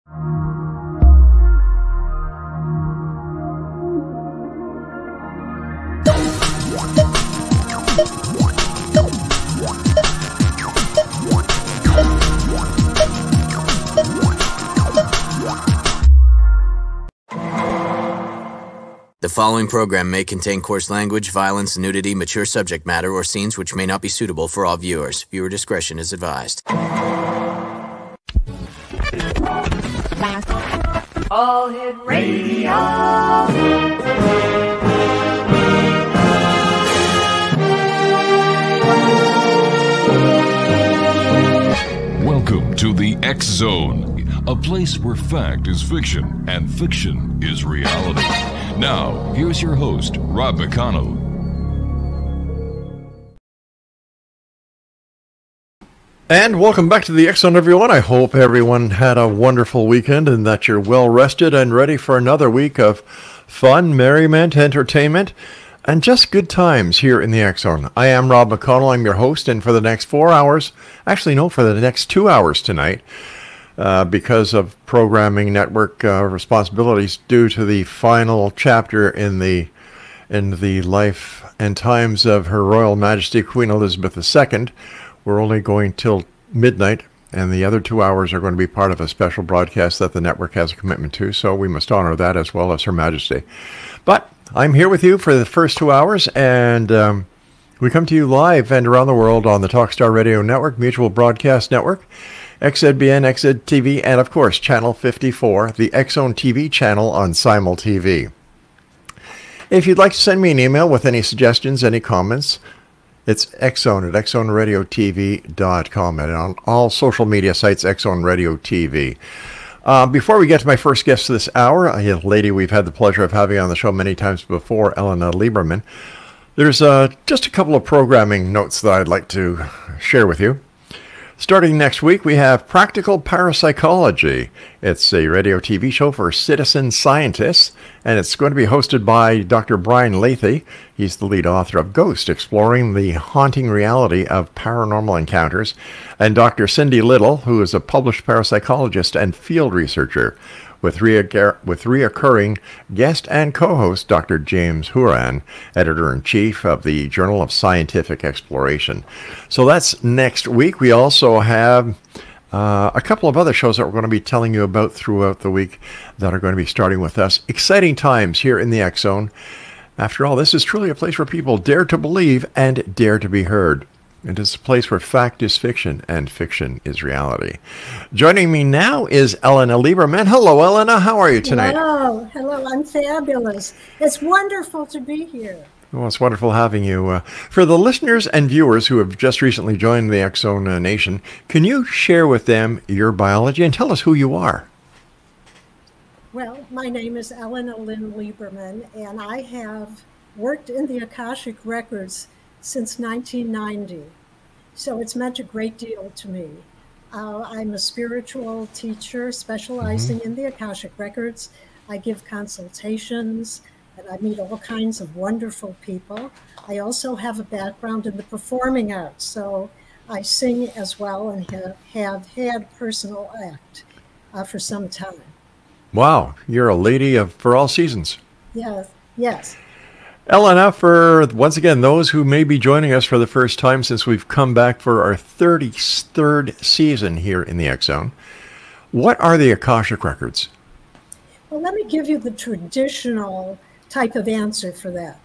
The following program may contain coarse language, violence, nudity, mature subject matter, or scenes which may not be suitable for all viewers. Viewer discretion is advised. All Hit Radio. Welcome to the X Zone, a place where fact is fiction and fiction is reality. Now, here's your host, Rob McConnell. And welcome back to the X Zone, everyone. I hope everyone had a wonderful weekend and that you're well rested and ready for another week of fun, merriment, entertainment, and just good times here in the X Zone. I am Rob McConnell. I'm your host, and for the next 4 hours, actually no, for the next 2 hours tonight, because of programming network responsibilities due to the final chapter in the life and times of Her Royal Majesty Queen Elizabeth II. We're only going till midnight, and the other 2 hours are going to be part of a special broadcast that the network has a commitment to, so we must honor that as well as Her Majesty. But I'm here with you for the first 2 hours, and we come to you live and around the world on the Talkstar Radio Network, Mutual Broadcast Network, XZBN, XZTV, and of course, Channel 54, the X Zone TV channel on Simul TV. If you'd like to send me an email with any suggestions, any comments, it's xzone at xzoneradiotv.com, and on all social media sites, X Zone Radio TV. Before we get to my first guest this hour, a lady we've had the pleasure of having on the show many times before, ELLENA LIEBERMAN, there's just a couple of programming notes that I'd like to share with you. Starting next week, we have Practical Parapsychology. It's a radio TV show for citizen scientists, and it's going to be hosted by Dr. Brian Lathy. He's the lead author of Ghost, exploring the haunting reality of paranormal encounters, and Dr. Cindy Little, who is a published parapsychologist and field researcher, with reoccurring guest and co-host Dr. James Horan, editor-in-chief of the Journal of Scientific Exploration. So that's next week. We also have a couple of other shows that we're going to be telling you about throughout the week that are going to be starting with us. Exciting times here in the X Zone. After all, this is truly a place where people dare to believe and dare to be heard. It is a place where fact is fiction and fiction is reality. Joining me now is ELLENA LIEBERMAN. Hello, ELLENA. How are you tonight? Hello. I'm fabulous. It's wonderful to be here. Well, it's wonderful having you. For the listeners and viewers who have just recently joined the X Zone Nation, can you share with them your biology and tell us who you are? Well, my name is ELLENA Lynn Lieberman, and I have worked in the Akashic Records since 1990. So it's meant a great deal to me. I'm a spiritual teacher specializing in the Akashic Records. I give consultations, and I meet all kinds of wonderful people. I also have a background in the performing arts, so I sing as well and have had personal act for some time. Wow, you're a lady for all seasons. Yes. ELLENA, for, once again, those who may be joining us for the first time since we've come back for our 33rd season here in the X Zone, what are the Akashic Records? Well, let me give you the traditional type of answer for that.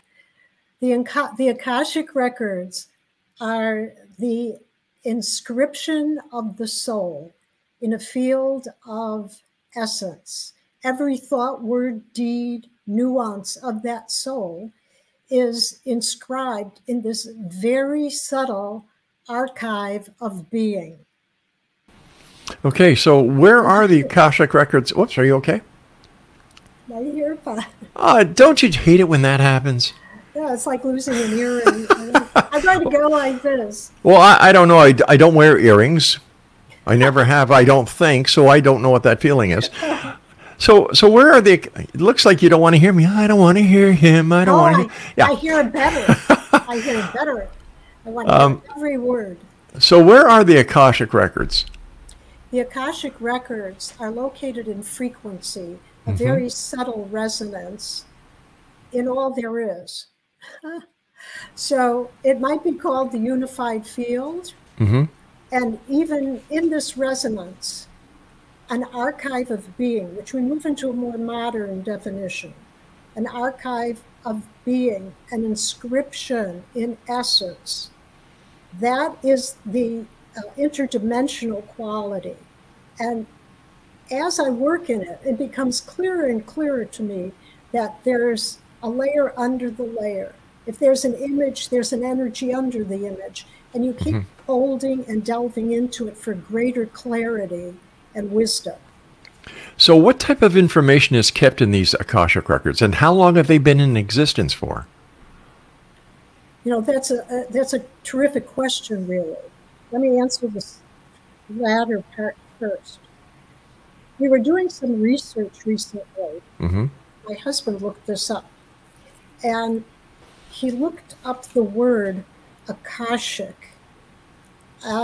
The Akashic Records are the inscription of the soul in a field of essence. Every thought, word, deed, nuance of that soul is inscribed in this very subtle archive of being. Okay, so where are the Akashic Records? Whoops, are you okay? Now you hear fine. Don't you hate it when that happens? Yeah, it's like losing an earring. I try to go like this. Well, I don't know. I don't wear earrings. I never have, I don't think, so I don't know what that feeling is. So where are they? It looks like you don't want to hear me. I don't want to hear him. I don't want to hear. Yeah. I hear it better. I hear it better. I want to hear every word. So where are the Akashic Records? The Akashic records are located in frequency, a very subtle resonance in all there is. So it might be called the unified field. And even in this resonance, an archive of being, which we move into a more modern definition, an archive of being, an inscription in essence, that is the interdimensional quality. And as I work in it, it becomes clearer and clearer to me that there's a layer under the layer. If there's an image, there's an energy under the image. And you keep holding and delving into it for greater clarity and wisdom. So what type of information is kept in these Akashic records, and how long have they been in existence for? You know, that's a terrific question, really. Let me answer this latter part first. We were doing some research recently. My husband looked this up, and he looked up the word Akashic.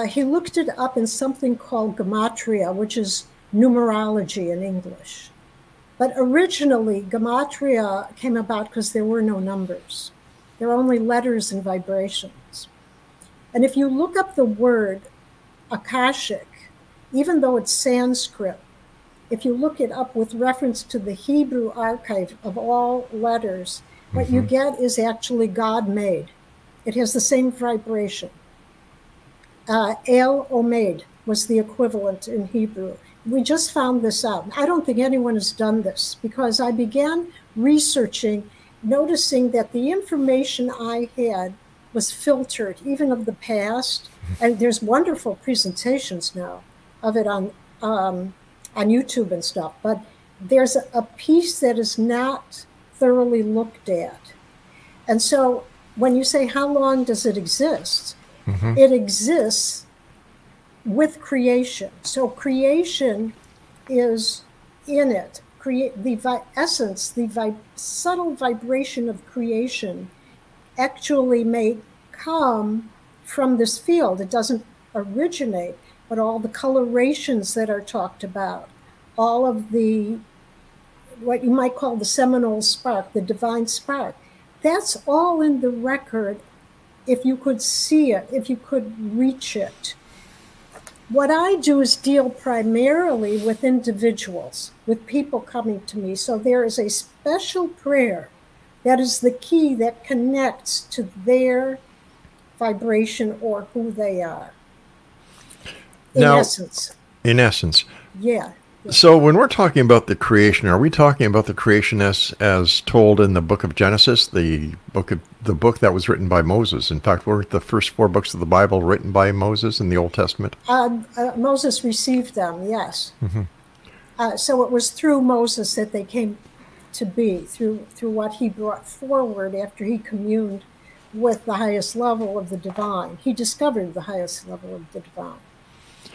He looked it up in something called gematria, which is numerology in English. But originally, gematria came about because there were no numbers. There were only letters and vibrations. And if you look up the word Akashic, even though it's Sanskrit, if you look it up with reference to the Hebrew archive of all letters, what you get is actually God-made. It has the same vibration. El Omed was the equivalent in Hebrew. We just found this out. I don't think anyone has done this because I began researching, noticing that the information I had was filtered, even of the past. And there's wonderful presentations now of it on YouTube and stuff. But there's a piece that is not thoroughly looked at. And so when you say, how long does it exist? It exists with creation. So creation is in it. The essence, the subtle vibration of creation actually may come from this field. It doesn't originate, but all the colorations that are talked about, all of the, what you might call the seminal spark, the divine spark, that's all in the record if you could see it, if you could reach it. What I do is deal primarily with individuals, with people coming to me. So there is a special prayer that is the key that connects to their vibration or who they are. In essence. In essence. Yeah. So when we're talking about the creation, are we talking about the creation as told in the book of Genesis, the book that was written by Moses? In fact, were the first 4 books of the Bible written by Moses in the Old Testament? Moses received them, yes. So it was through Moses that they came to be, through what he brought forward after he communed with the highest level of the divine. He discovered the highest level of the divine.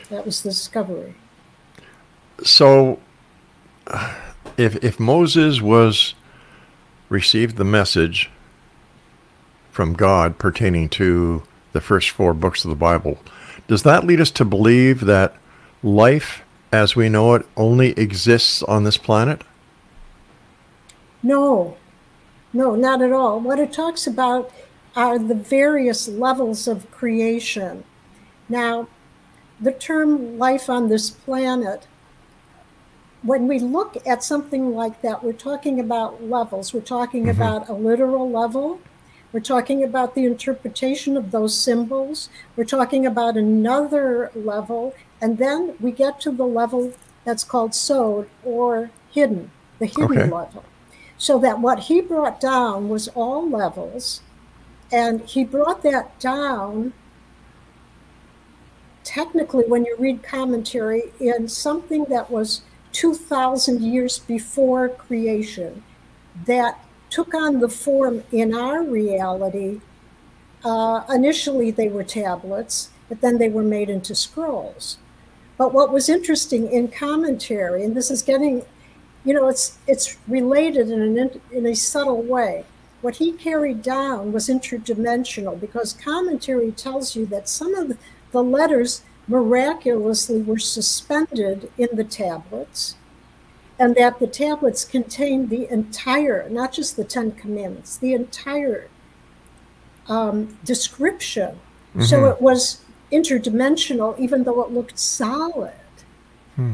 That was the discovery. So, if Moses received the message from God pertaining to the first 4 books of the Bible, does that lead us to believe that life, as we know it, only exists on this planet? No, not at all. What it talks about are the various levels of creation. Now, the term life on this planet, when we look at something like that, we're talking about levels. We're talking about a literal level. We're talking about the interpretation of those symbols. We're talking about another level. And then we get to the level that's called sod, or hidden, the hidden level. So that what he brought down was all levels. And he brought that down, technically, when you read commentary, in something that was 2,000 years before creation, that took on the form in our reality. Initially, they were tablets, but then they were made into scrolls. But what was interesting in commentary, and this is getting, you know, it's related in a subtle way. What he carried down was interdimensional, because commentary tells you that some of the letters miraculously were suspended in the tablets, and that the tablets contained the entire, not just the 10 Commandments, the entire description. Mm-hmm. So it was interdimensional, even though it looked solid.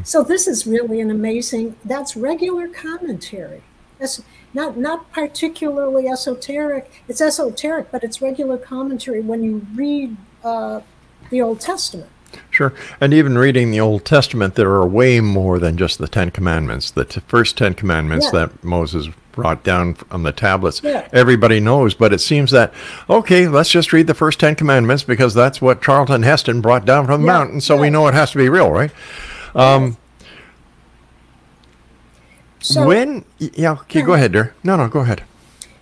So this is really an amazing, that's regular commentary. That's not particularly esoteric. It's esoteric, but it's regular commentary when you read the Old Testament. Sure. And even reading the Old Testament, there are way more than just the 10 Commandments. The first 10 Commandments that Moses brought down on the tablets, everybody knows. But it seems that, okay, let's just read the first 10 Commandments because that's what Charlton Heston brought down from the mountain. So we know it has to be real, right? So, okay, go ahead, dear. No, go ahead.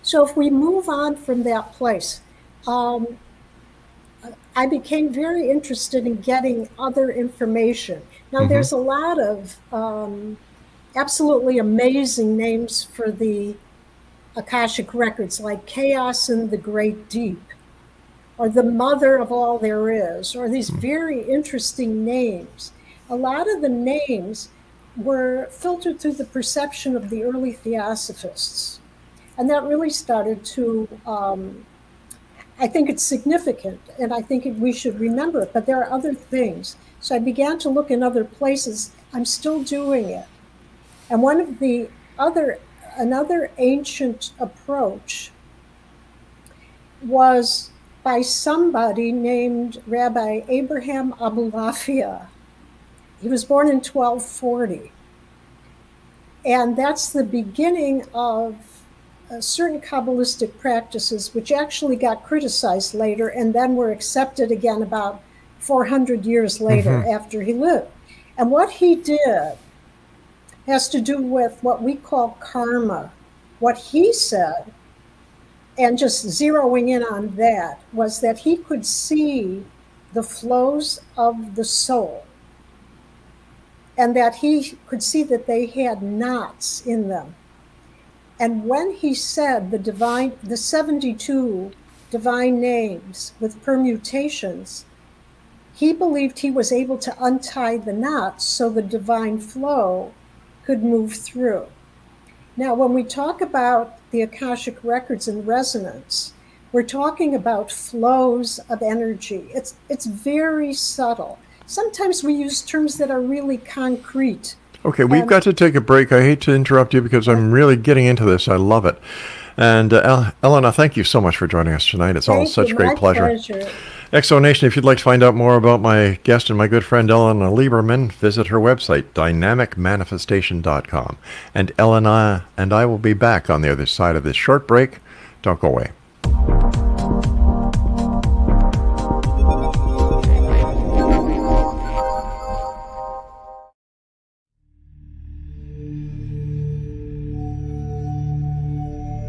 So if we move on from that place, I became very interested in getting other information. Now, there's a lot of absolutely amazing names for the Akashic records, like Chaos in the Great Deep, or the Mother of All There Is, or these very interesting names. A lot of the names were filtered through the perception of the early theosophists. And that really started to, I think it's significant, and I think we should remember it, but there are other things. So I began to look in other places. I'm still doing it. And one of the another ancient approach was by somebody named Rabbi Abraham Abulafia. He was born in 1240. And that's the beginning of certain Kabbalistic practices, which actually got criticized later and then were accepted again about 400 years later after he lived. And what he did has to do with what we call karma. What he said, and just zeroing in on that, was that he could see the flows of the soul, and that he could see that they had knots in them. And when he said the 72 divine names with permutations, he believed he was able to untie the knots so the divine flow could move through. Now, when we talk about the Akashic records and resonance, we're talking about flows of energy. It's very subtle. Sometimes we use terms that are really concrete. Okay, we've got to take a break. I hate to interrupt you because I'm really getting into this. I love it. And Elena, thank you so much for joining us tonight. It's all such great pleasure. Exonation, if you'd like to find out more about my guest and my good friend Elena Lieberman, visit her website, dynamicmanifestation.com. And Elena and I will be back on the other side of this short break. Don't go away.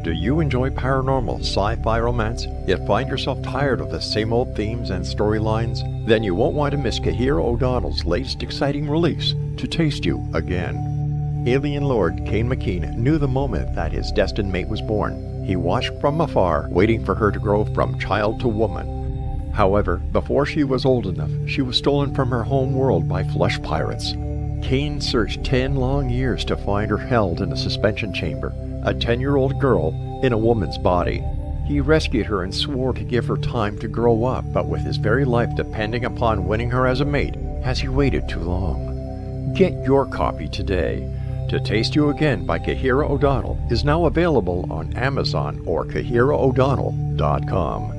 Do you enjoy paranormal, sci-fi romance, yet find yourself tired of the same old themes and storylines? Then you won't want to miss Kahira O'Donnell's latest exciting release, To Taste You Again. Alien Lord Cain McKean knew the moment that his destined mate was born. He watched from afar, waiting for her to grow from child to woman. However, before she was old enough, she was stolen from her home world by flesh pirates. Cain searched 10 long years to find her held in a suspension chamber, a 10-year-old girl in a woman's body. He rescued her and swore to give her time to grow up, but with his very life depending upon winning her as a mate, has he waited too long? Get your copy today. To Taste You Again by Kahira O'Donnell is now available on Amazon or KahiraO'Donnell.com.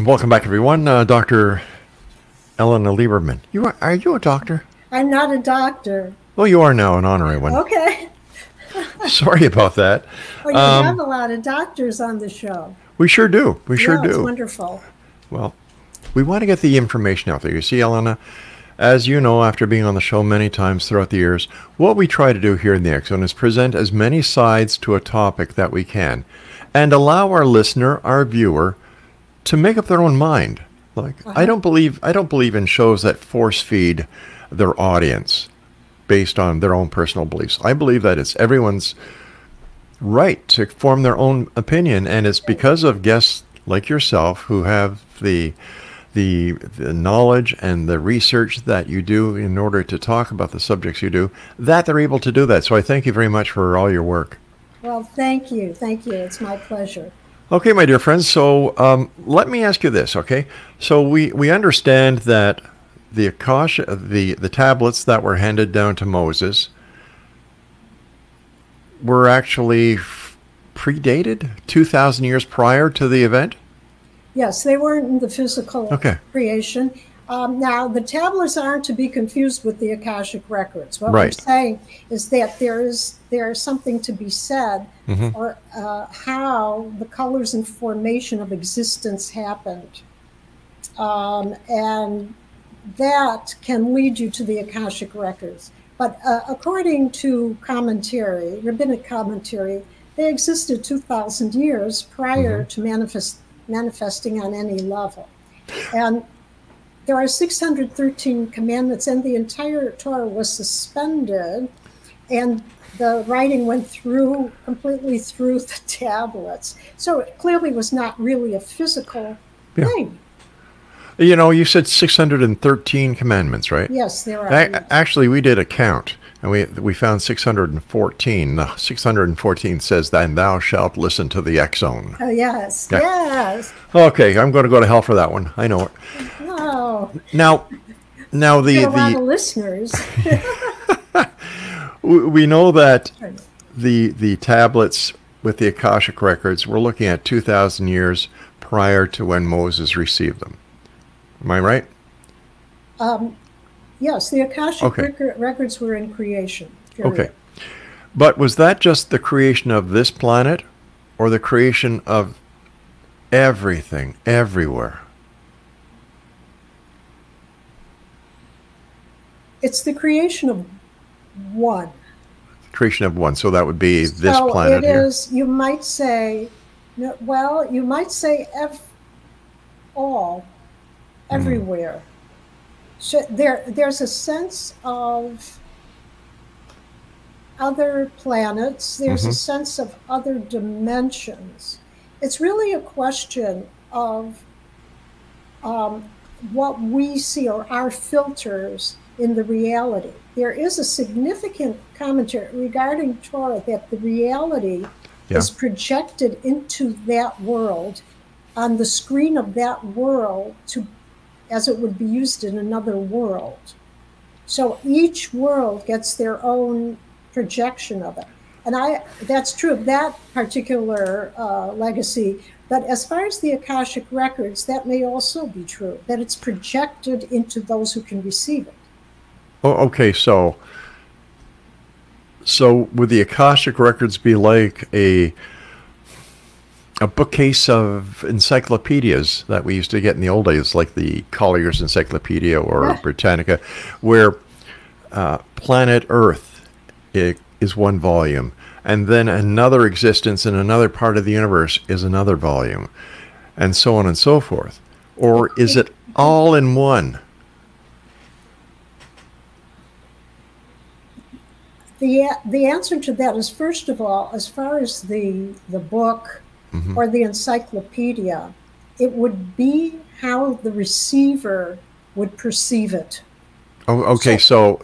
Welcome back, everyone. Dr. Elena Lieberman. Are you a doctor? I'm not a doctor. Well, you are now, an honorary one. Okay. Sorry about that. Well, you have a lot of doctors on the show. We sure do. We sure do. It's wonderful. Well, we want to get the information out there. You see, Elena, as you know, after being on the show many times throughout the years, what we try to do here in the X Zone is present as many sides to a topic that we can, and allow our listener, our viewer, to make up their own mind. Like, I don't believe in shows that force feed their audience based on their own personal beliefs. I believe that it's everyone's right to form their own opinion, and it's because of guests like yourself who have the knowledge and the research that you do in order to talk about the subjects you do, that they're able to do that. So I thank you very much for all your work. Well, thank you. Thank you. It's my pleasure. Okay, my dear friends. So let me ask you this, okay? So we understand that the Akashic, the tablets that were handed down to Moses were actually predated 2,000 years prior to the event? Yes, they weren't in the physical creation. Now, the tablets aren't to be confused with the Akashic records. What I'm saying is that there is something to be said for how the colors and formation of existence happened. And that can lead you to the Akashic records. But according to commentary, rabbinic commentary, they existed 2,000 years prior to manifesting on any level. And there are 613 commandments, and the entire Torah was suspended, and the writing went completely through the tablets. So it clearly was not really a physical thing. You know, you said 613 commandments, right? Yes, there are. Actually, we did a count, and we found 614. The 614 says, "And thou shalt listen to the X-Zone." Oh, yes, yes. Okay, I'm going to go to hell for that one. I know it. No. Now the a lot of listeners. We know that the tablets with the Akashic records, we're looking at 2,000 years prior to when Moses received them. Am I right? Yes, the Akashic records were in creation. Period. Okay. But was that just the creation of this planet, or the creation of everything, everywhere? It's the creation of one. Creation of one. So that would be this planet here. It is, you might say, well, you might say everywhere. So there's a sense of other planets. There's a sense of other dimensions. It's really a question of what we see, or our filters in the reality. There is a significant commentary regarding Torah that the reality is projected into that world, on the screen of that world, as it would be used in another world. So each world gets their own projection of it. And that's true of that particular legacy. But as far as the Akashic records, that may also be true, that it's projected into those who can receive it. Oh, okay, so would the Akashic records be like a bookcase of encyclopedias that we used to get in the old days, like the Collier's Encyclopedia or Britannica, where planet Earth is one volume, and then another existence in another part of the universe is another volume, and so on and so forth? Or is it all in one? The answer to that is, first of all, as far as the book or the encyclopedia, it would be how the receiver would perceive it. Oh, okay, so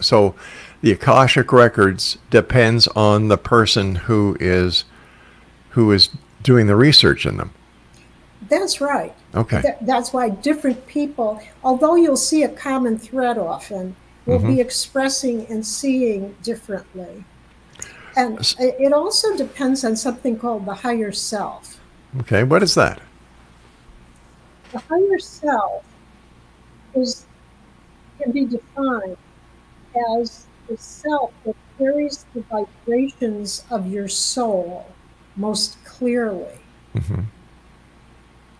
the Akashic records depends on the person who is doing the research in them. That's right. Okay. That's why different people, although you'll see a common thread often, will be expressing and seeing differently. And it also depends on something called the higher self. Okay, what is that? The higher self can be defined as the self that carries the vibrations of your soul most clearly.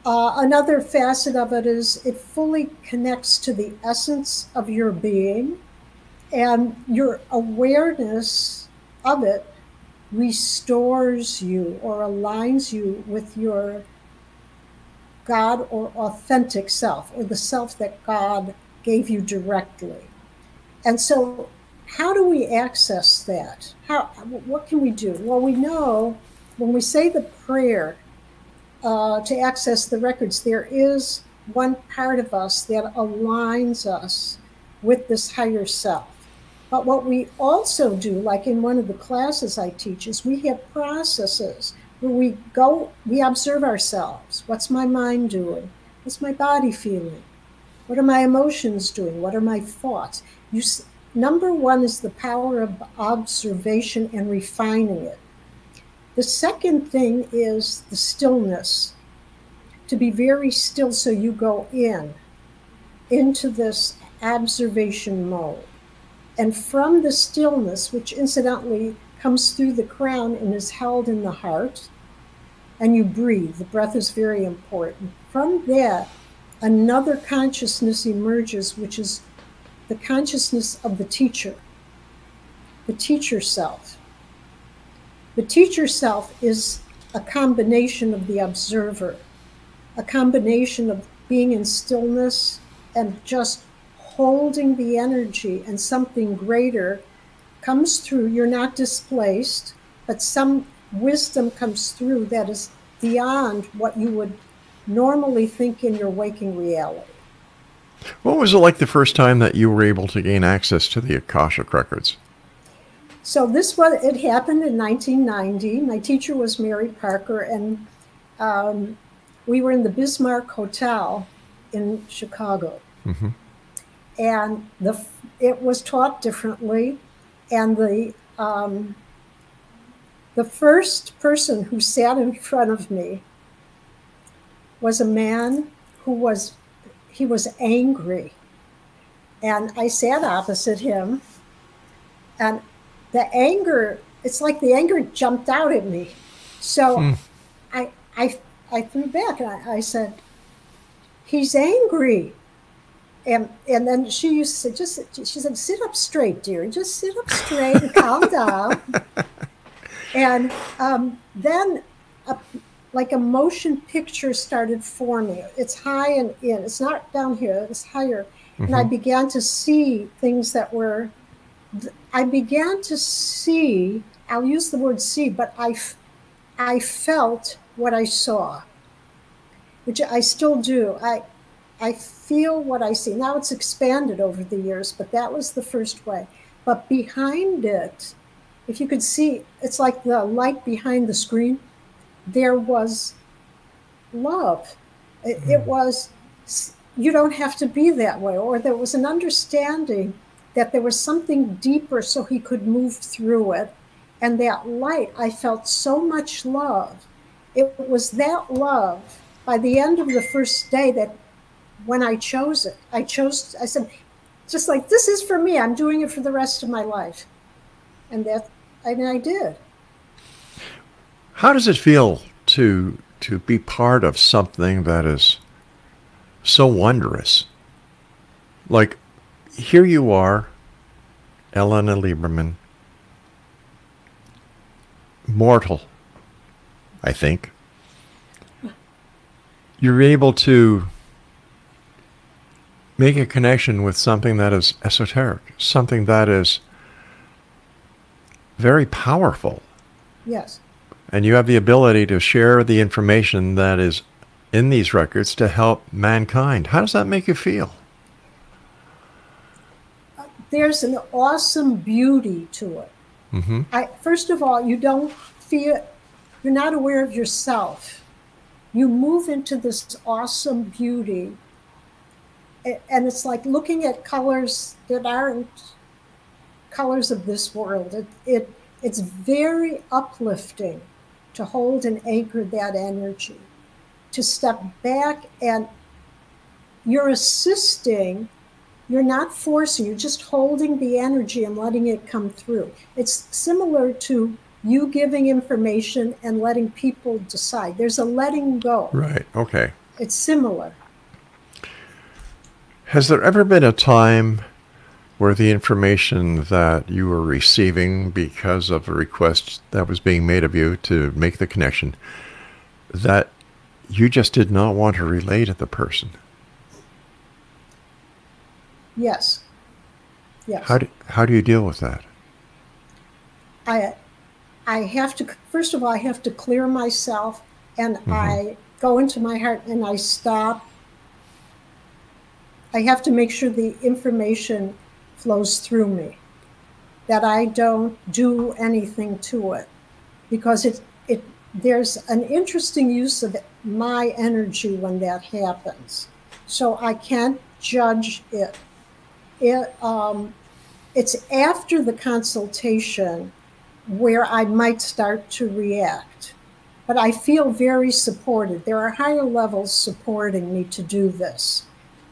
Another facet of it is it fully connects to the essence of your being, and your awareness of it restores you or aligns you with your God or authentic self, or the self that God gave you directly. And so how do we access that? What can we do? Well, we know when we say the prayer to access the records, there is one part of us that aligns us with this higher self. But what we also do, like in one of the classes I teach, is we have processes where we observe ourselves. What's my mind doing? What's my body feeling? What are my emotions doing? What are my thoughts? Number one is the power of observation and refining it. The second thing is the stillness, to be very still so you go into this observation mode. And from the stillness, which incidentally comes through the crown and is held in the heart, and you breathe. The breath is very important. From that, another consciousness emerges, which is the consciousness of the teacher self. The teacher self is a combination of the observer, a combination of being in stillness and just holding the energy, and something greater comes through. You're not displaced, but some wisdom comes through that is beyond what you would normally think in your waking reality. What was it like the first time that you were able to gain access to the Akashic records? So it happened in 1990. My teacher was Mary Parker, and we were in the Bismarck Hotel in Chicago. Mm-hmm. And it was taught differently, and the first person who sat in front of me was a man who was angry, and I sat opposite him, and it's like the anger jumped out at me. So I threw back, and I said, "He's angry." And then she used to say, she said, "Sit up straight, dear. Just sit up straight and calm down." And then like a motion picture started forming. It's high and in. It's not down here. It's higher. Mm-hmm. And I began to see things that were, I'll use the word see, but I felt what I saw, which I still do. I feel what I see. Now it's expanded over the years, but that was the first way. But behind it, if you could see, it's like the light behind the screen. There was love. It was, you don't have to be that way. Or there was an understanding that there was something deeper so he could move through it. And that light, I felt so much love. It was that love by the end of the first day that when I chose it, I said, just like, this is for me. I'm doing it for the rest of my life. And I did. How does it feel to be part of something that is so wondrous? Like, here you are, ELLENA Lieberman, mortal, I think. You're able to make a connection with something that is esoteric, something that is very powerful. Yes. And you have the ability to share the information that is in these records to help mankind. How does that make you feel? There's an awesome beauty to it. Mm-hmm. First of all, you're not aware of yourself. You move into this awesome beauty. And it's like looking at colors that aren't colors of this world. It's very uplifting to hold and anchor that energy, to step back, and you're assisting, you're not forcing, you're just holding the energy and letting it come through. It's similar to you giving information and letting people decide. There's a letting go. Right, okay. It's similar. Has there ever been a time where the information that you were receiving because of a request that was being made of you to make the connection, that you just did not want to relay to the person? Yes. Yes. How do you deal with that? I have to, first of all, I have to clear myself, and I go into my heart and I stop. I have to make sure the information flows through me, that I don't do anything to it, because there's an interesting use of my energy when that happens. So I can't judge it. It's after the consultation where I might start to react. But I feel very supported. There are higher levels supporting me to do this.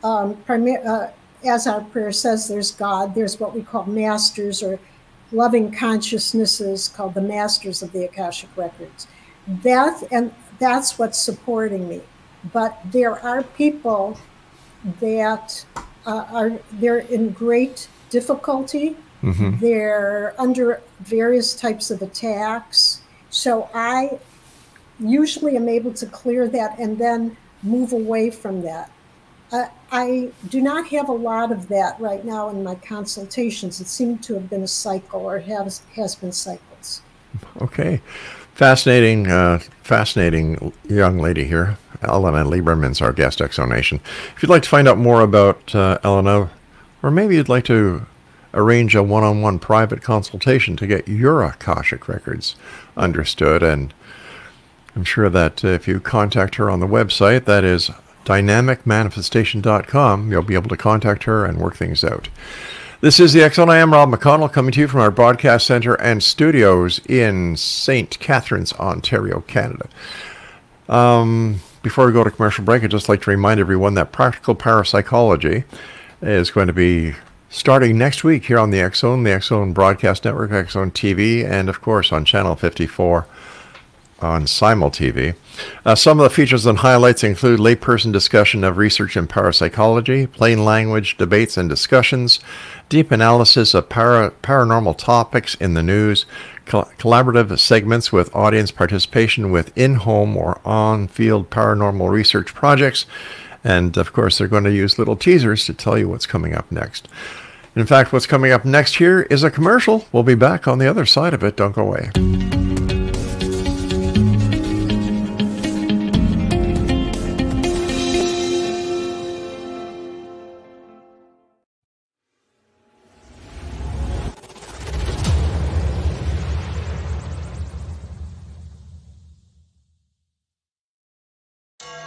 As our prayer says, there's God, there's what we call masters or loving consciousnesses called the masters of the Akashic Records. That's what's supporting me. But there are people that they're in great difficulty. They're under various types of attacks. So I usually am able to clear that and then move away from that. I do not have a lot of that right now in my consultations. It seemed to have been a cycle, or has been cycles. Okay. Fascinating young lady here. Elena Lieberman's our guest, Exonation. If you'd like to find out more about Elena, or maybe you'd like to arrange a one-on-one private consultation to get your Akashic records understood, and I'm sure that if you contact her on the website, that is dynamicmanifestation.com, you'll be able to contact her and work things out. This is the X Zone. I am Rob McConnell, coming to you from our broadcast center and studios in St. Catharines, Ontario, Canada. Before we go to commercial break, I'd just like to remind everyone that Practical Parapsychology is going to be starting next week here on the X Zone Broadcast Network, X Zone TV, and of course on Channel 54 on Simul TV. Some of the features and highlights include layperson discussion of research in parapsychology, plain language debates and discussions, deep analysis of paranormal topics in the news, collaborative segments with audience participation with in-home or on-field paranormal research projects, and of course they're going to use little teasers to tell you what's coming up next. In fact, what's coming up next here is a commercial. We'll be back on the other side of it. Don't go away.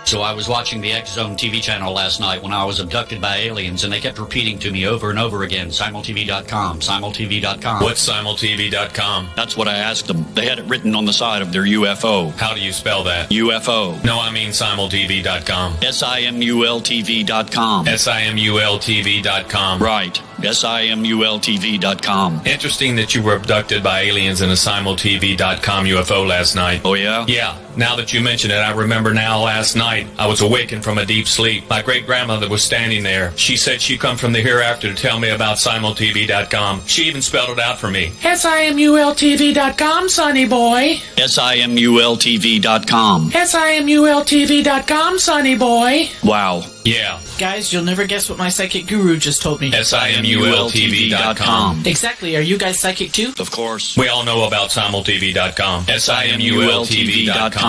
So I was watching the X Zone TV channel last night when I was abducted by aliens, and they kept repeating to me over and over again, simultv.com, simultv.com. What's simultv.com? That's what I asked them. They had it written on the side of their UFO. How do you spell that? UFO. No, I mean simultv.com. simultv.com. simultv.com. Right. simultv.com. Interesting that you were abducted by aliens in a simultv.com UFO last night. Oh, yeah? Yeah. Now that you mention it, I remember now last night I was awakened from a deep sleep. My great-grandmother was standing there. She said she'd come from the hereafter to tell me about simultv.com. She even spelled it out for me. simultv.com, sonny boy. simultv.com. simultv.com, sonny boy. Wow. Yeah. Guys, you'll never guess what my psychic guru just told me. simultv.com. Exactly. Are you guys psychic too? Of course. We all know about simultv.com. simultv.com.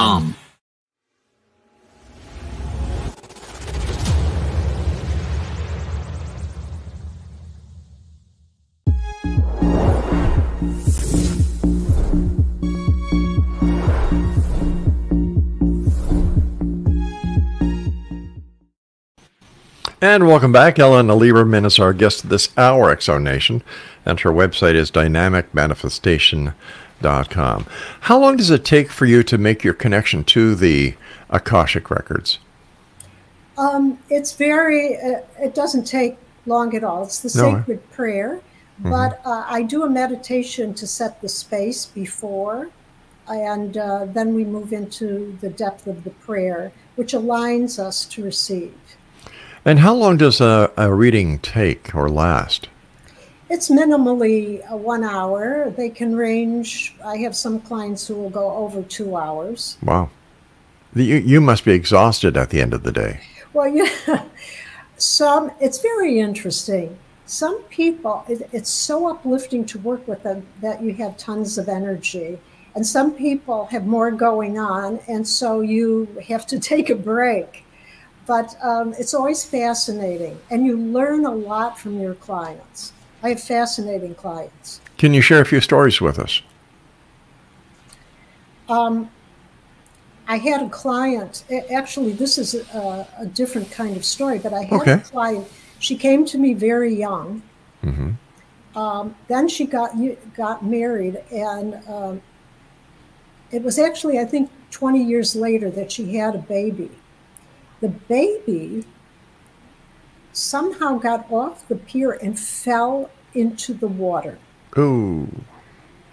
And welcome back. Elena Lieberman is our guest this hour, Exonation, and her website is dynamicmanifestation.com. How long does it take for you to make your connection to the Akashic records? It doesn't take long at all. It's the sacred prayer, but I do a meditation to set the space before, and then we move into the depth of the prayer, which aligns us to receive. And how long does a reading take or last? It's minimally 1 hour. They can range. I have some clients who will go over 2 hours. Wow. You must be exhausted at the end of the day. Well, yeah. It's very interesting. some people, it's so uplifting to work with them that you have tons of energy. And some people have more going on, and so you have to take a break. But it's always fascinating, and you learn a lot from your clients. I have fascinating clients. Can you share a few stories with us? I had a client, actually this is a different kind of story, but I had a client, she came to me very young. Then she got married, and it was actually, I think, 20 years later that she had a baby. The baby somehow got off the pier and fell into the water. Ooh.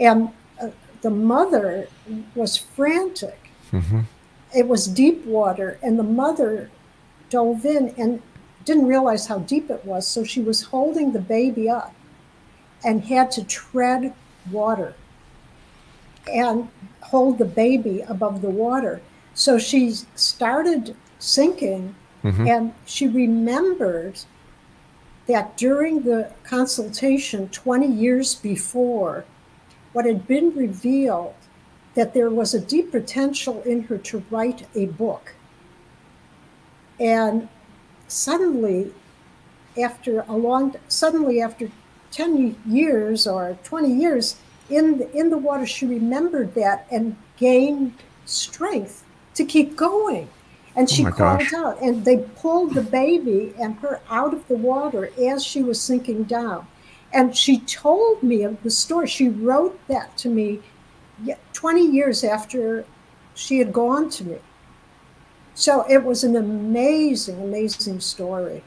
And the mother was frantic. It was deep water, and the mother dove in and didn't realize how deep it was, so she was holding the baby up and had to tread water and hold the baby above the water. So she started sinking, and she remembered that during the consultation 20 years before, what had been revealed, that there was a deep potential in her to write a book. And suddenly after 10 years or 20 years in the water, she remembered that and gained strength to keep going. And she called out, and they pulled the baby and her out of the water as she was sinking down. And she told me of the story. She wrote that to me 20 years after she had gone to me. So it was an amazing, amazing story.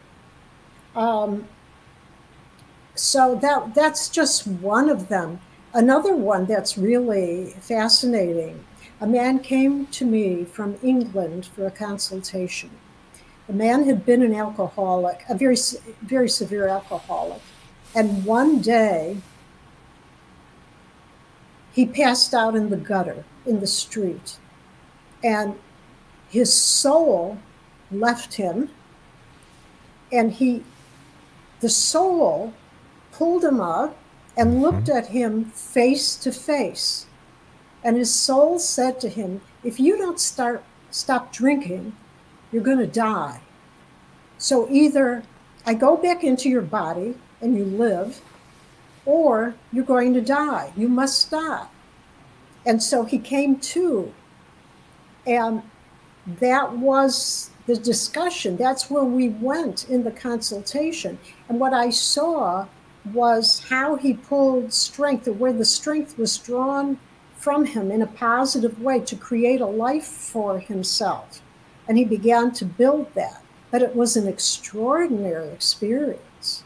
So that's just one of them. Another one that's really fascinating. A man came to me from England for a consultation. The man had been an alcoholic, a very, very severe alcoholic. And one day, he passed out in the gutter, in the street. And his soul left him. And the soul pulled him up and looked at him face to face. And his soul said to him, if you don't stop drinking, you're going to die. So either I go back into your body and you live, or you're going to die. You must stop. And so he came to, and that was the discussion. That's where we went in the consultation. And what I saw was how he pulled strength, or where the strength was drawn from him in a positive way to create a life for himself. And he began to build that. But it was an extraordinary experience.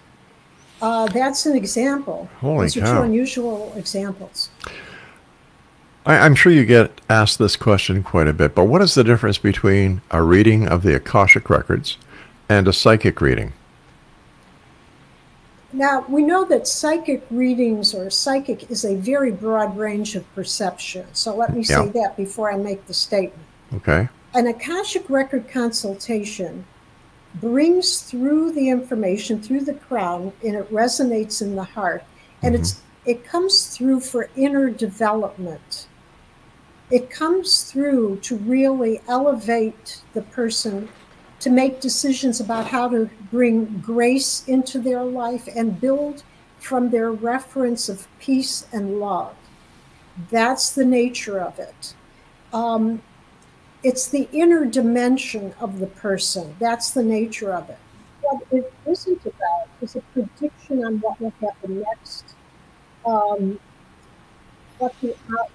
That's an example. Holy Those are cow. two unusual examples. I'm sure you get asked this question quite a bit, but what is the difference between a reading of the Akashic records and a psychic reading? Now, we know that psychic readings, or psychic, is a very broad range of perception. So let me say that before I make the statement. Okay. An Akashic record consultation brings through the information through the crown, and it resonates in the heart. And it comes through for inner development. It comes through to really elevate the person, to make decisions about how to bring grace into their life and build from their reference of peace and love. That's the nature of it. It's the inner dimension of the person. That's the nature of it. What it isn't about is a prediction on what will happen next,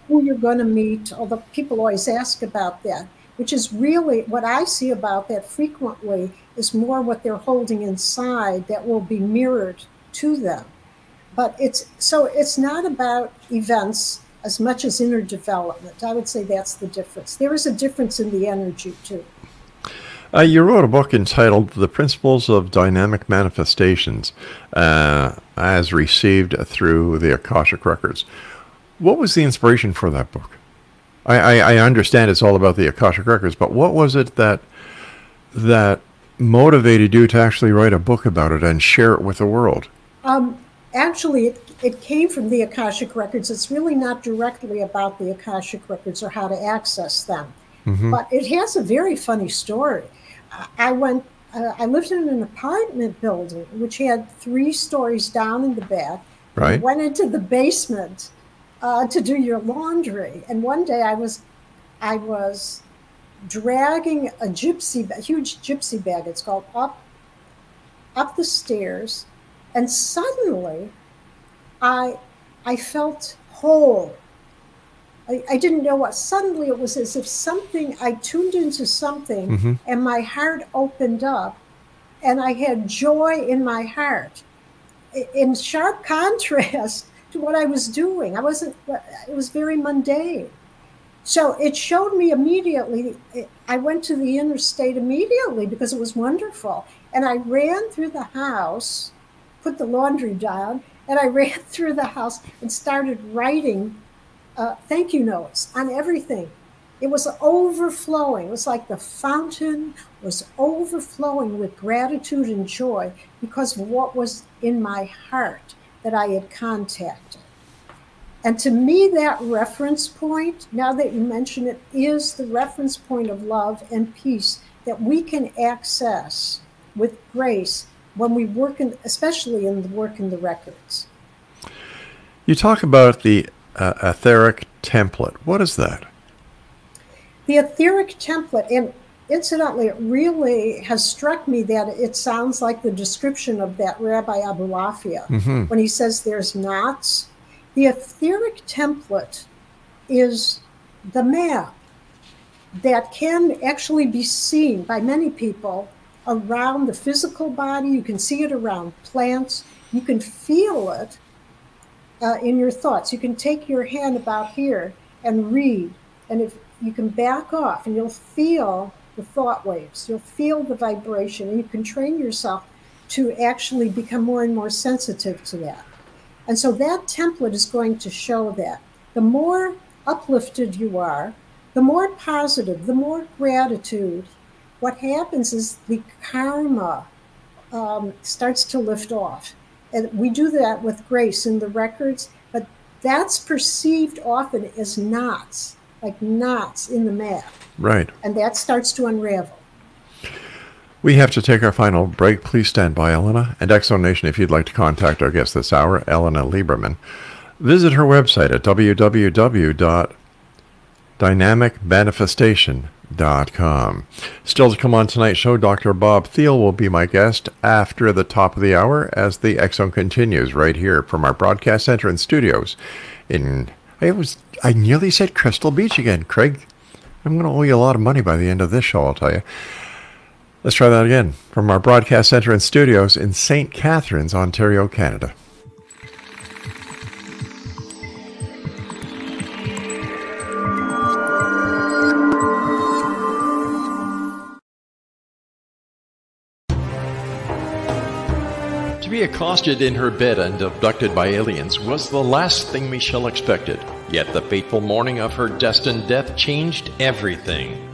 who you're going to meet. Although people always ask about that, which is really what I see about that frequently is more what they're holding inside that will be mirrored to them. But it's not about events as much as inner development. I would say that's the difference. There is a difference in the energy too. You wrote a book entitled The Principles of Dynamic Manifestations, as received through the Akashic Records. What was the inspiration for that book? I understand it's all about the Akashic Records, but what was it that motivated you to actually write a book about it and share it with the world? Actually, it came from the Akashic Records. It's really not directly about the Akashic Records or how to access them. But it has a very funny story. I lived in an apartment building which had 3 stories down in the back. Right. You went into the basement to do your laundry. And one day I was dragging a huge gypsy bag, it's called, up the stairs. And suddenly I felt whole. I didn't know what. Suddenly it was as if I tuned into something and my heart opened up and I had joy in my heart, in sharp contrast to what I was doing. It was very mundane. So it showed me immediately. I went to the interstate immediately because it was wonderful. And I ran through the house, put the laundry down, and I ran through the house and started writing thank you notes on everything. It was overflowing. It was like the fountain was overflowing with gratitude and joy because of what was in my heart that I had contacted. And to me, that reference point, now that you mention it, is the reference point of love and peace that we can access with grace when we work especially in the work in the records. You talk about the etheric template. What is that? The etheric template, and incidentally, it really has struck me that it sounds like the description of that Rabbi Abulafia when he says there's knots. The etheric template is the map that can actually be seen by many people around the physical body. You can see it around plants. You can feel it in your thoughts. You can take your hand about here and read, and if you can back off and you'll feel the thought waves, you'll feel the vibration, and you can train yourself to actually become more and more sensitive to that. And so that template is going to show that. The more uplifted you are, the more positive, the more gratitude, what happens is the karma starts to lift off. And we do that with grace in the records, but that's perceived often as knots, like knots in the map. Right. And that starts to unravel. We have to take our final break. Please stand by, Elena. And Exo Nation, if you'd like to contact our guest this hour, Elena Lieberman, visit her website at www.dynamicmanifestation.com. Still to come on tonight's show, Dr. Bob Thiel will be my guest after the top of the hour as the Exxon continues right here from our broadcast center and studios in, I nearly said Crystal Beach again, Craig. I'm going to owe you a lot of money by the end of this show, I'll tell you. Let's try that again. From our broadcast center and studios in St. Catharines, Ontario, Canada. To be accosted in her bed and abducted by aliens was the last thing Michelle expected. Yet the fateful morning of her destined death changed everything.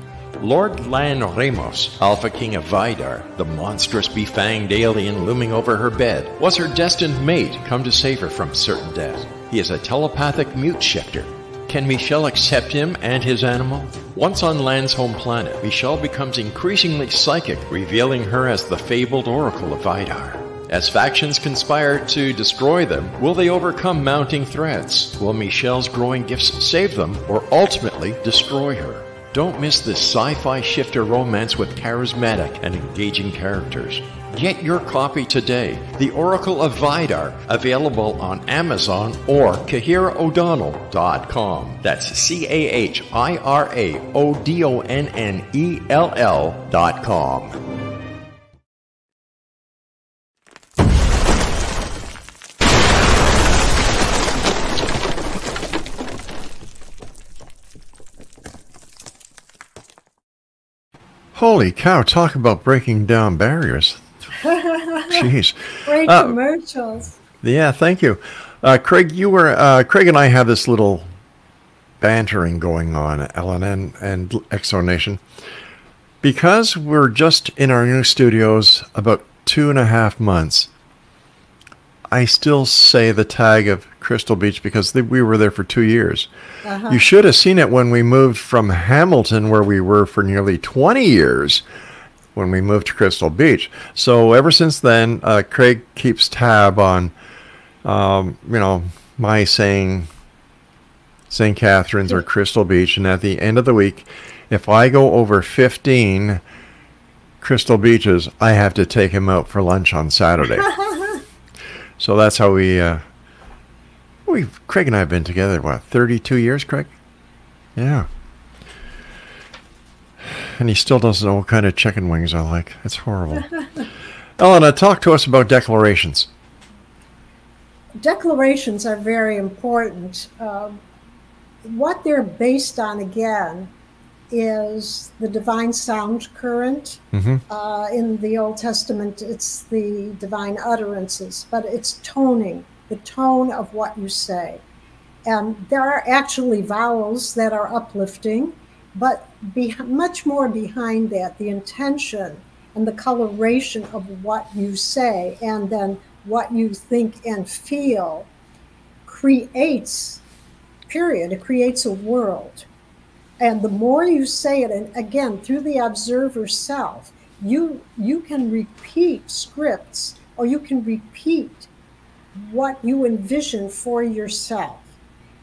Lord Lan Ramos, Alpha King of Vidar, the monstrous befanged alien looming over her bed, was her destined mate come to save her from certain death. He is a telepathic mute shifter. Can Michelle accept him and his animal? Once on Lan's home planet, Michelle becomes increasingly psychic, revealing her as the fabled Oracle of Vidar. As factions conspire to destroy them, will they overcome mounting threats? Will Michelle's growing gifts save them, or ultimately destroy her? Don't miss this sci-fi shifter romance with charismatic and engaging characters. Get your copy today. The Oracle of Vidar, available on Amazon or CahiraO'Donnell.com. That's CahiraO'Donnell.com. Holy cow, talk about breaking down barriers. Jeez. Great commercials. Yeah, thank you. Craig, Craig and I have this little bantering going on, Ellen and Exo Nation. Because we're just in our new studios about 2.5 months, I still say the tag of Crystal Beach because we were there for 2 years. You should have seen it when we moved from Hamilton, where we were for nearly 20 years, when we moved to Crystal Beach. So ever since then, Craig keeps tab on, my saying St. Catharines or Crystal Beach. And at the end of the week, if I go over 15 Crystal Beaches, I have to take him out for lunch on Saturday. So that's how Craig and I have been together, 32 years, Craig? Yeah. And he still doesn't know what kind of chicken wings I like. That's horrible. Elena, talk to us about declarations. Declarations are very important. What they're based on, again, is the divine sound current. In the Old Testament, it's the divine utterances, but it's toning, the tone of what you say. And there are actually vowels that are uplifting, but much more behind that, the intention and the coloration of what you say, and then what you think and feel creates, period. It creates a world. And the more you say it, and again, through the observer self, you can repeat scripts, or you can repeat what you envision for yourself.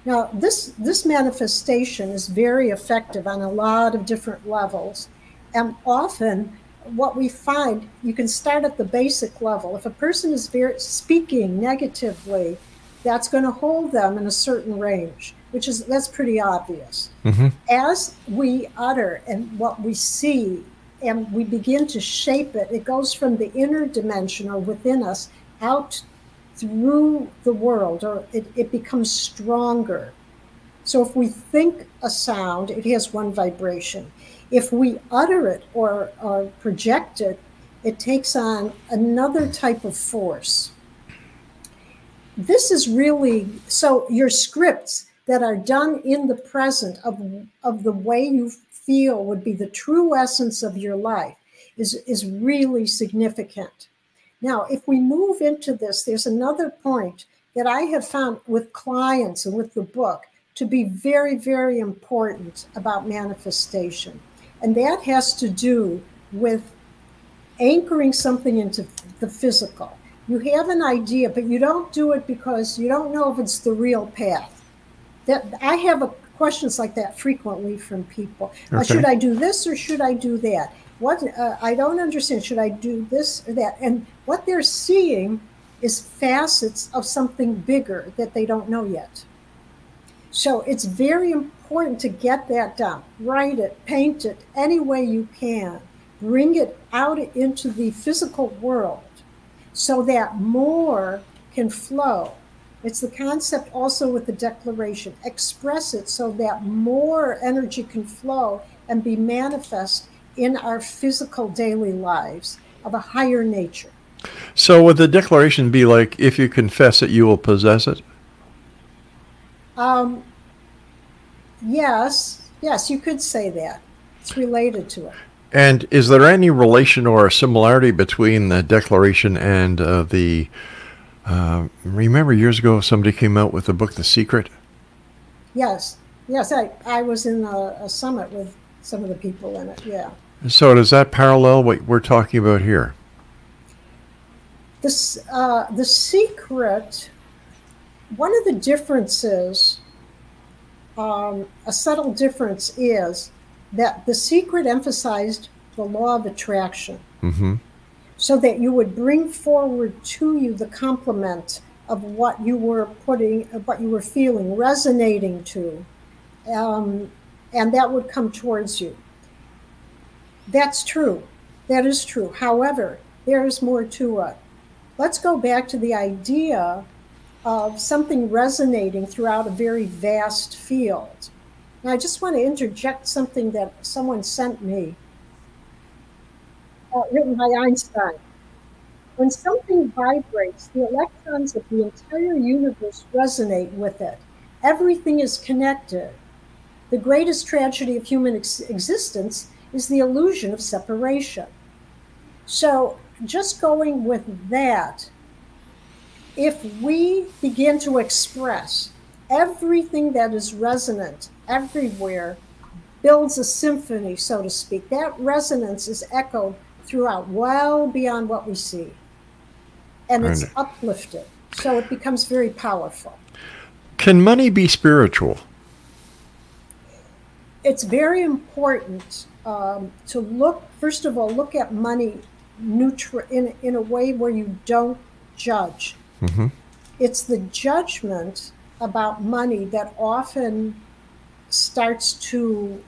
Now, this manifestation is very effective on a lot of different levels. And often what we find, you can start at the basic level. If a person is speaking negatively, that's going to hold them in a certain range, that's pretty obvious. As we utter and what we see, and we begin to shape it, it goes from the inner dimension or within us out through the world, or it becomes stronger. So if we think a sound, it has one vibration. If we utter it or project it, it takes on another type of force. This is really, so your scripts that are done in the present of the way you feel would be the true essence of your life is really significant. Now, if we move into this, there's another point that I have found with clients and with the book to be very, very important about manifestation. And that has to do with anchoring something into the physical. You have an idea, but you don't do it because you don't know if it's the real path. I have questions like that frequently from people. Okay. Should I do this or should I do that? I don't understand. Should I do this or that? And what they're seeing is facets of something bigger that they don't know yet. So it's very important to get that down. Write it, paint it, any way you can. Bring it out into the physical world so that more can flow. It's the concept also with the declaration. Express it so that more energy can flow and be manifest in our physical daily lives of a higher nature. So would the declaration be like, if you confess it, you will possess it? Yes, you could say that. It's related to it. And is there any relation or similarity between the declaration and remember years ago somebody came out with the book, The Secret? Yes, I was in a summit with some of the people in it, yeah. So does that parallel what we're talking about here? The Secret, one of the differences, a subtle difference is that The Secret emphasized the law of attraction. So that you would bring forward to you the complement of what you were feeling, resonating to, and that would come towards you. That's true. That is true. However, there is more to it. Let's go back to the idea of something resonating throughout a very vast field. Now, I just want to interject something that someone sent me, written by Einstein. When something vibrates, the electrons of the entire universe resonate with it. Everything is connected. The greatest tragedy of human existence is the illusion of separation. So just going with that, if we begin to express everything that is resonant everywhere, builds a symphony, so to speak. That resonance is echoed throughout, well beyond what we see. And it's uplifted. So it becomes very powerful. Can money be spiritual? It's very important to look, first of all, look at money in a way where you don't judge. Mm-hmm. It's the judgment about money that often starts to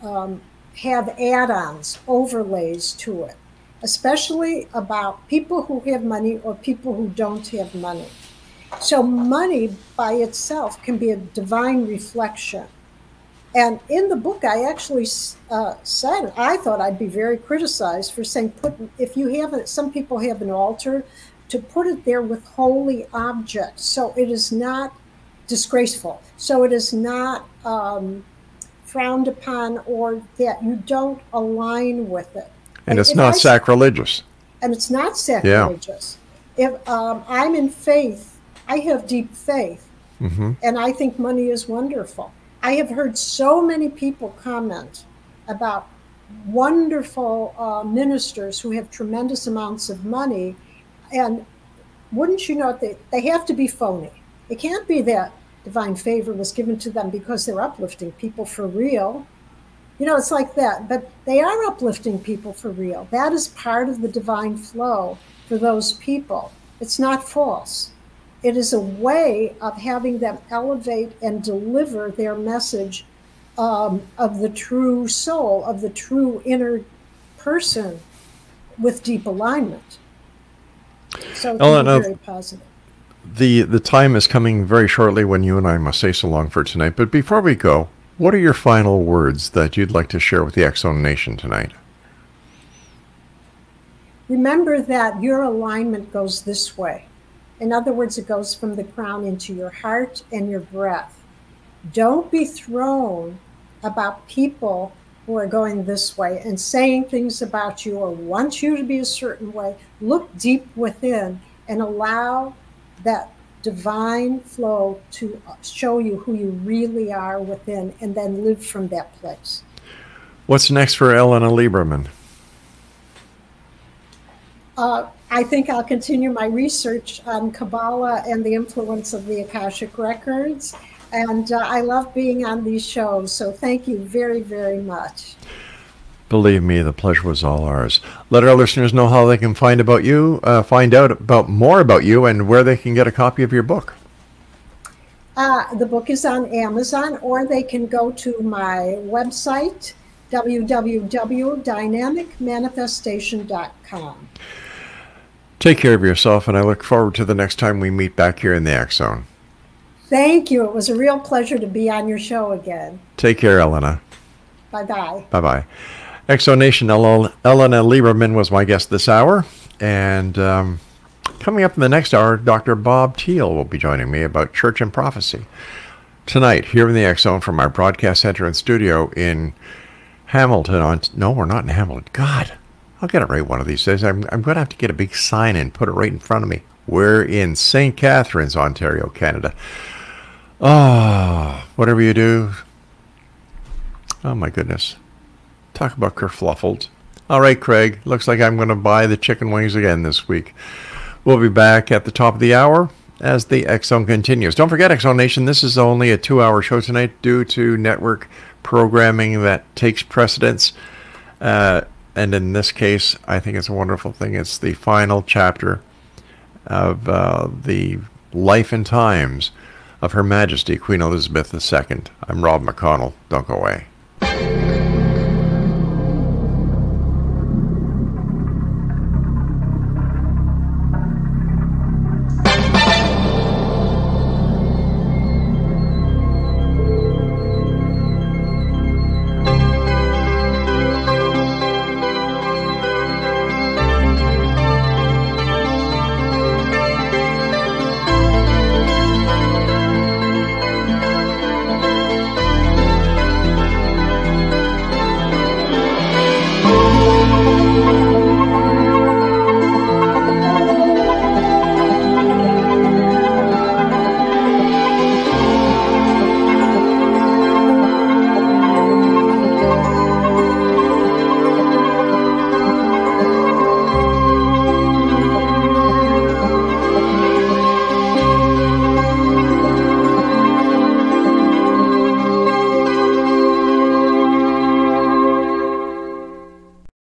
have add-ons, overlays to it, especially about people who have money or people who don't have money. So money by itself can be a divine reflection. And in the book, I actually said, I thought I'd be very criticized for saying, if you have some people have an altar, to put it there with holy objects. So it is not disgraceful. So it is not frowned upon, or that you don't align with it. And it's not sacrilegious. And it's not sacrilegious. Yeah. If I'm in faith, I have deep faith, mm-hmm. and I think money is wonderful. I have heard so many people comment about wonderful ministers who have tremendous amounts of money, and wouldn't you know, they have to be phony. It can't be that divine favor was given to them because they're uplifting people for real. You know, it's like that, but they are uplifting people for real. That is part of the divine flow for those people. It's not false. It is a way of having them elevate and deliver their message of the true soul, of the true inner person with deep alignment. So it's very positive. The time is coming very shortly when you and I must say so long for tonight. But before we go, what are your final words that you'd like to share with the X-Zone Nation tonight? Remember that your alignment goes this way. In other words, it goes from the crown into your heart and your breath. Don't be thrown about people who are going this way and saying things about you or want you to be a certain way. Look deep within and allow that divine flow to show you who you really are within, and then live from that place. What's next for ELLENA Lieberman? I think I'll continue my research on Kabbalah and the influence of the Akashic records. And I love being on these shows. So thank you very, very much. Believe me, the pleasure was all ours. Let our listeners know how they can find out about more about you and where they can get a copy of your book. The book is on Amazon, or they can go to my website, www.dynamicmanifestation.com. Take care of yourself, and I look forward to the next time we meet back here in the X-Zone. Thank you. It was a real pleasure to be on your show again. Take care, ELLENA. Bye-bye. Bye-bye. X-Zone Nation, ELLENA Lieberman was my guest this hour. And coming up in the next hour, Dr. Bob Thiel will be joining me about Church and Prophecy. Tonight, here in the X-Zone from our broadcast center and studio in Hamilton. No, we're not in Hamilton. God, I'll get it right one of these days. I'm going to have to get a big sign and put it right in front of me. We're in St. Catharines, Ontario, Canada. Oh, whatever you do. Oh, my goodness. Talk about kerfluffled. All right, Craig. Looks like I'm going to buy the chicken wings again this week. We'll be back at the top of the hour as the X-Zone continues. Don't forget, X-Zone Nation, this is only a 2-hour show tonight due to network programming that takes precedence. And in this case, I think it's a wonderful thing. It's the final chapter of the life and times of Her Majesty, Queen Elizabeth II. I'm Rob McConnell. Don't go away.